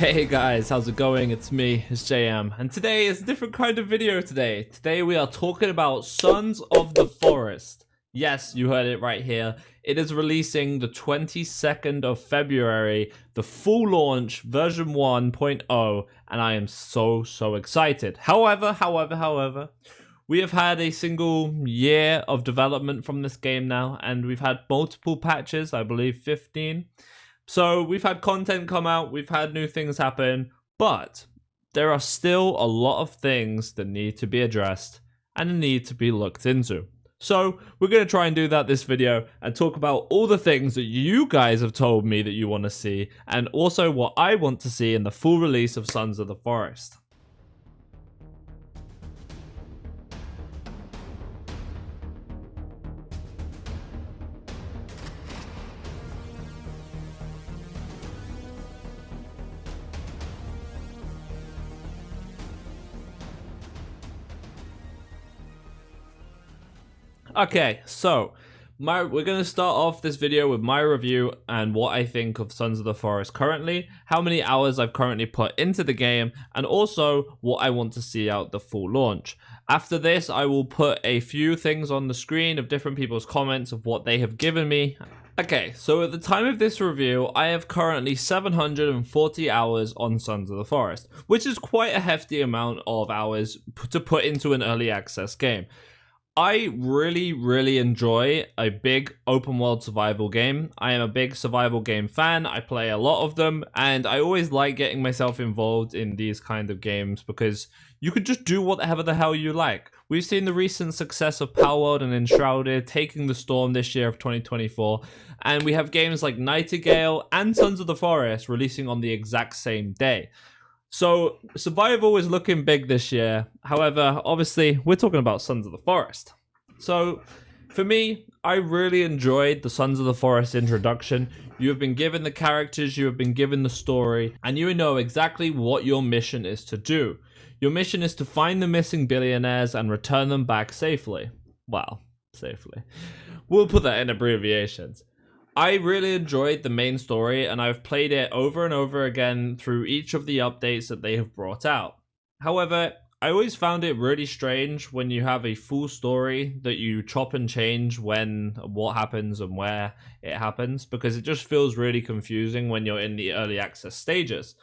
Hey guys, how's it going? It's me, it's JAYM, and today is a different kind of video today. Today we are talking about Sons of the Forest. Yes, you heard it right here. It is releasing the 22nd of February, the full launch version 1.0, and I am so excited. However, we have had a single year of development from this game now, and we've had multiple patches, I believe 15. So we've had content come out, we've had new things happen, but there are still a lot of things that need to be addressed and need to be looked into. So we're going to try and do that this video and talk about all the things that you guys have told me that you want to see, and also what I want to see in the full release of Sons of the Forest. Okay, so we're going to start off this video with my review and what I think of Sons of the Forest currently, how many hours I've currently put into the game, and also what I want to see out the full launch. After this, I will put a few things on the screen of different people's comments of what they have given me. Okay, so at the time of this review, I have currently 740 hours on Sons of the Forest, which is quite a hefty amount of hours to put into an early access game. I really enjoy a big open world survival game. I am a big survival game fan. I play a lot of them, and I always like getting myself involved in these kind of games because you could just do whatever the hell you like. We've seen the recent success of Palworld and Enshrouded taking the storm this year of 2024, and we have games like Nightingale and Sons of the Forest releasing on the exact same day. So, survival is looking big this year. However, obviously, we're talking about Sons of the Forest. So, for me, I really enjoyed the Sons of the Forest introduction. You have been given the characters, you have been given the story, and you know exactly what your mission is to do. Your mission is to find the missing billionaires and return them back safely. Well, safely. We'll put that in abbreviations. I really enjoyed the main story, and I've played it over and over again through each of the updates that they have brought out. However, I always found it really strange when you have a full story that you chop and change when what happens and where it happens, because it just feels really confusing when you're in the early access stages.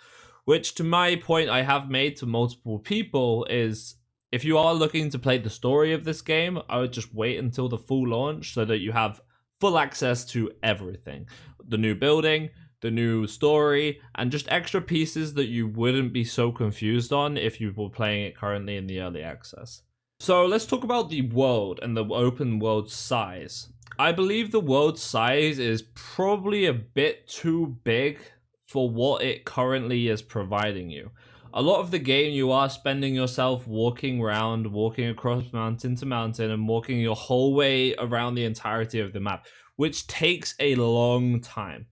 Which, to my point I have made to multiple people, is if you are looking to play the story of this game, I would just wait until the full launch so that you have full access to everything. The new building, the new story, and just extra pieces that you wouldn't be so confused on if you were playing it currently in the early access. So let's talk about the world and the open world size. I believe the world size is probably a bit too big for what it currently is providing you. A lot of the game, you are spending yourself walking around, walking across mountain to mountain, and walking your whole way around the entirety of the map, which takes a long time.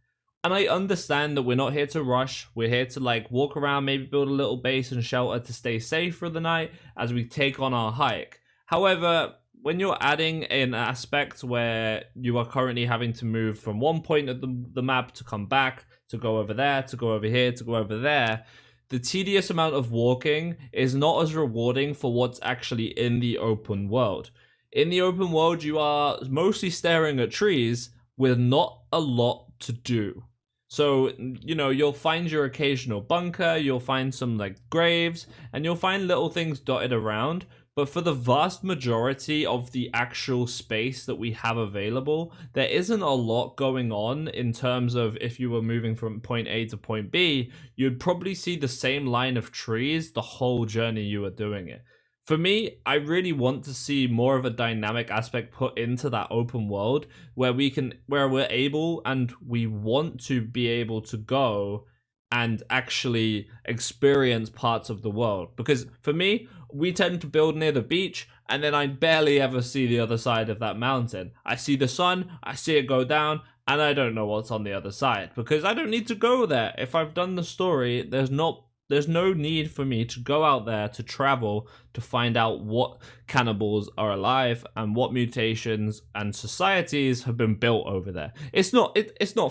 And I understand that we're not here to rush. We're here to walk around, maybe build a little base and shelter to stay safe for the night as we take on our hike. However, when you're adding an aspect where you are currently having to move from one point of the map to come back, to go over there, to go over here, to go over there, the tedious amount of walking is not as rewarding for what's actually in the open world. In the open world, you are mostly staring at trees with not a lot to do. So, you'll find your occasional bunker, you'll find some graves, and you'll find little things dotted around. But for the vast majority of the actual space that we have available, there isn't a lot going on in terms of if you were moving from point A to point B, you'd probably see the same line of trees the whole journey you were doing it. For me, I really want to see more of a dynamic aspect put into that open world where we're able and we want to be able to go and actually experience parts of the world. Because for me, we tend to build near the beach, and then I barely ever see the other side of that mountain. I see the sun, I see it go down, and I don't know what's on the other side because I don't need to go there. If I've done the story, there's no need for me to go out there to travel to find out what cannibals are alive and what mutations and societies have been built over there. It's not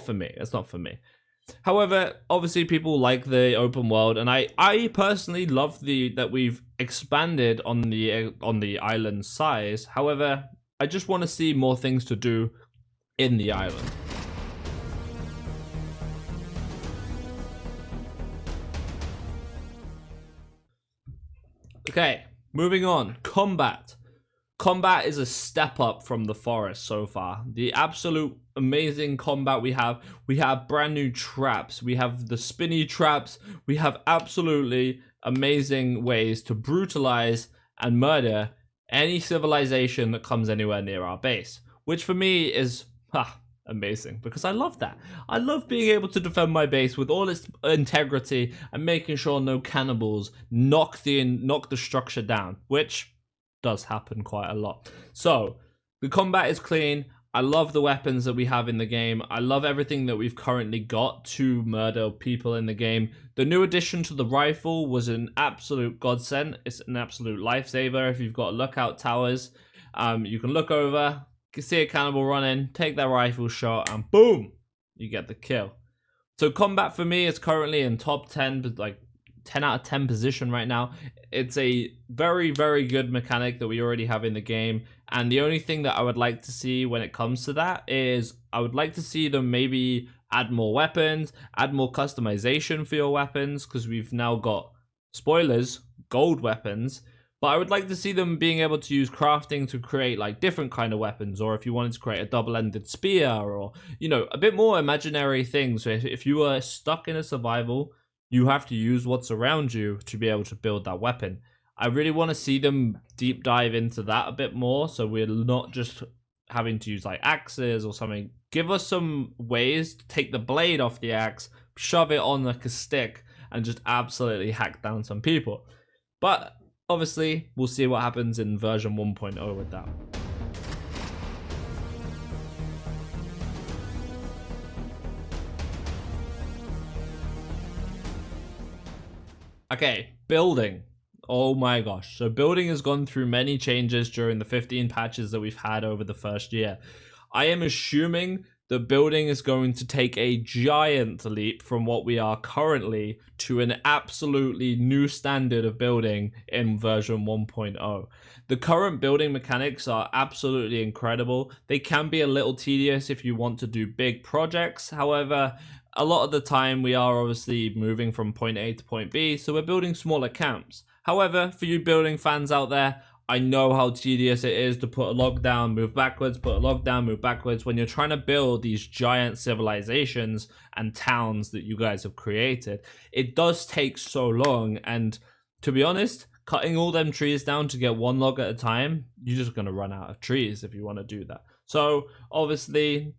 for me. It's not for me. However, obviously people like the open world, and I personally love that we've expanded on the island size. However, I just want to see more things to do in the island. Okay, moving on. Combat. Combat is a step up from the forest so far. The absolute amazing combat we have brand new traps. We have the spinny traps. We have absolutely amazing ways to brutalize and murder any civilization that comes anywhere near our base, which for me is amazing, because I love that. I love being able to defend my base with all its integrity and making sure no cannibals knock the structure down, which does happen quite a lot. So the combat is clean. I love the weapons that we have in the game. I love everything that we've currently got to murder people in the game. The new addition to the rifle was an absolute godsend. It's an absolute lifesaver. If you've got lookout towers, you can look over, you can see a cannibal run in, take their rifle shot, and boom, you get the kill. So combat for me is currently in top 10, but like 10 out of 10 position right now. It's a very, very good mechanic that we already have in the game. And the only thing that I would like to see when it comes to that is I would like to see them maybe add more weapons, add more customization for your weapons, because we've now got, spoilers, gold weapons. But I would like to see them being able to use crafting to create like different kind of weapons, or if you wanted to create a double-ended spear, or, you know, a bit more imaginary things. So if you were stuck in a survival, you have to use what's around you to be able to build that weapon. I really want to see them deep dive into that a bit more, so we're not just having to use like axes or something. Give us some ways to take the blade off the axe, shove it on like a stick, and just absolutely hack down some people. But obviously, we'll see what happens in version 1.0 with that. Okay, building. Oh my gosh. So building has gone through many changes during the 15 patches that we've had over the first year. I am assuming the building is going to take a giant leap from what we are currently to an absolutely new standard of building in version 1.0. The current building mechanics are absolutely incredible. They can be a little tedious if you want to do big projects. However, a lot of the time we are obviously moving from point A to point B, so we're building smaller camps. However, for you building fans out there, I know how tedious it is to put a log down, move backwards, put a log down, move backwards when you're trying to build these giant civilizations and towns that you guys have created. It does take so long, and to be honest, cutting all them trees down to get one log at a time, you're just going to run out of trees if you want to do that. So obviously,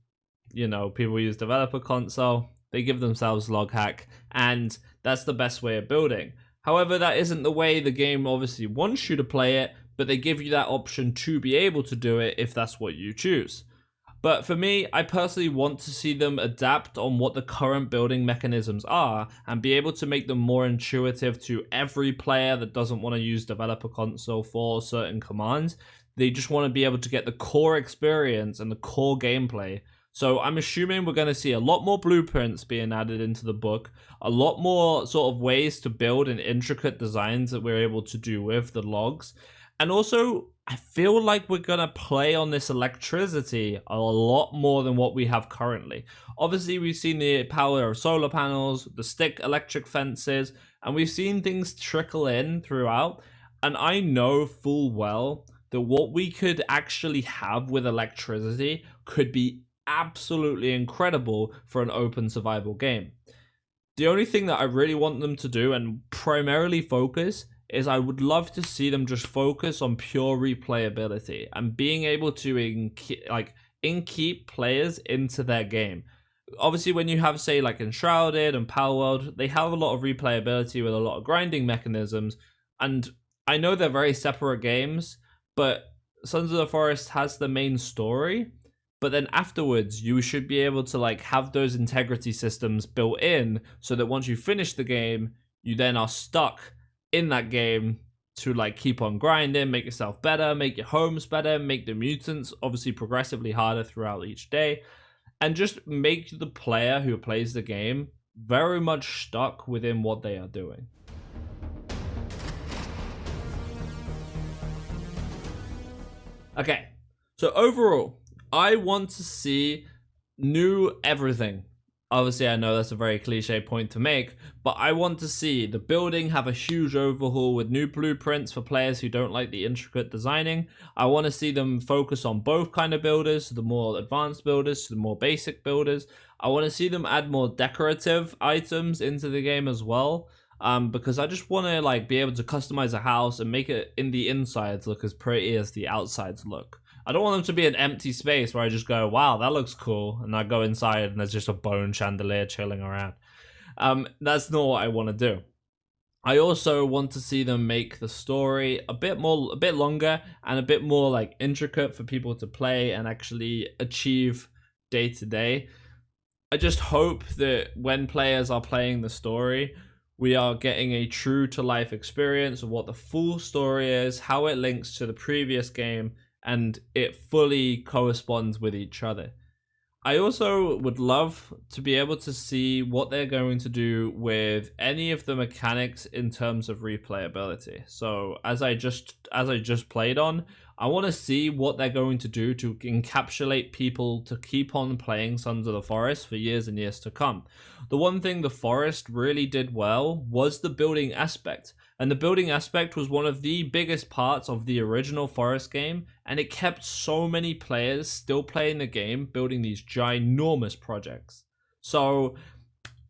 you know, people use developer console, they give themselves log hack, and that's the best way of building. However, that isn't the way the game obviously wants you to play it, but they give you that option to be able to do it if that's what you choose. But for me, I personally want to see them adapt on what the current building mechanisms are and be able to make them more intuitive to every player that doesn't want to use developer console for certain commands. They just want to be able to get the core experience and the core gameplay. So I'm assuming we're going to see a lot more blueprints being added into the book, a lot more sort of ways to build and intricate designs that we're able to do with the logs. And also, I feel like we're going to play on this electricity a lot more than what we have currently. Obviously, we've seen the power of solar panels, the stick electric fences, and we've seen things trickle in throughout. And I know full well that what we could actually have with electricity could be absolutely incredible for an open survival game. The only thing that I really want them to do and primarily focus is I would love to see them just focus on pure replayability and being able to in-keep players into their game. Obviously, when you have, say, like Enshrouded and Palworld, they have a lot of replayability with a lot of grinding mechanisms, and I know they're very separate games, but Sons of the Forest has the main story. But then afterwards, you should be able to like have those integrity systems built in so that once you finish the game, you then are stuck in that game to like keep on grinding, make yourself better, make your homes better, make the mutants obviously progressively harder throughout each day, and just make the player who plays the game very much stuck within what they are doing. Okay, so overall, I want to see new everything. Obviously, I know that's a very cliche point to make, but I want to see the building have a huge overhaul with new blueprints for players who don't like the intricate designing. I want to see them focus on both kind of builders, the more advanced builders, the more basic builders. I want to see them add more decorative items into the game as well. Because I just want to like be able to customize a house and make it in the insides look as pretty as the outsides look. I don't want them to be an empty space where I just go, wow, that looks cool, and I go inside and there's just a bone chandelier chilling around. That's not what I want to do. I also want to see them make the story a bit longer and a bit more like intricate for people to play and actually achieve day to day. I just hope that when players are playing the story, we are getting a true to life experience of what the full story is, how it links to the previous game, and it fully corresponds with each other. I also would love to be able to see what they're going to do with any of the mechanics in terms of replayability. So as I just played on, I want to see what they're going to do to encapsulate people to keep on playing Sons of the Forest for years and years to come. The one thing the Forest really did well was the building aspect. And the building aspect was one of the biggest parts of the original Forest game, and it kept so many players still playing the game, building these ginormous projects. So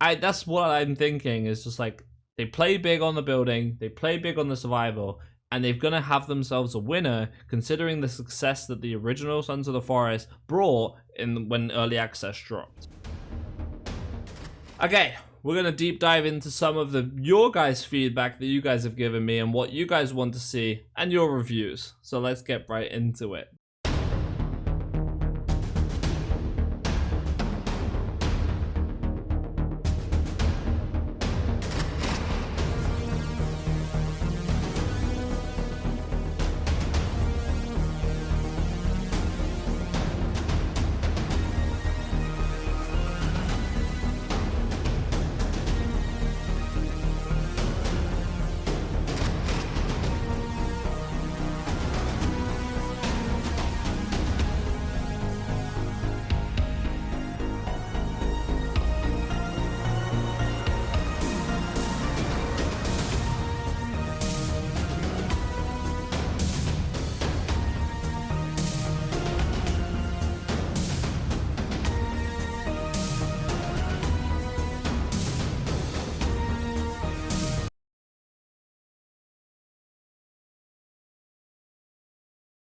that's what I'm thinking, is just like, they play big on the building, they play big on the survival, and they're going to have themselves a winner, considering the success that the original Sons of the Forest brought when early access dropped. Okay, we're going to deep dive into some of your guys' feedback that you guys have given me and what you guys want to see and your reviews. So let's get right into it.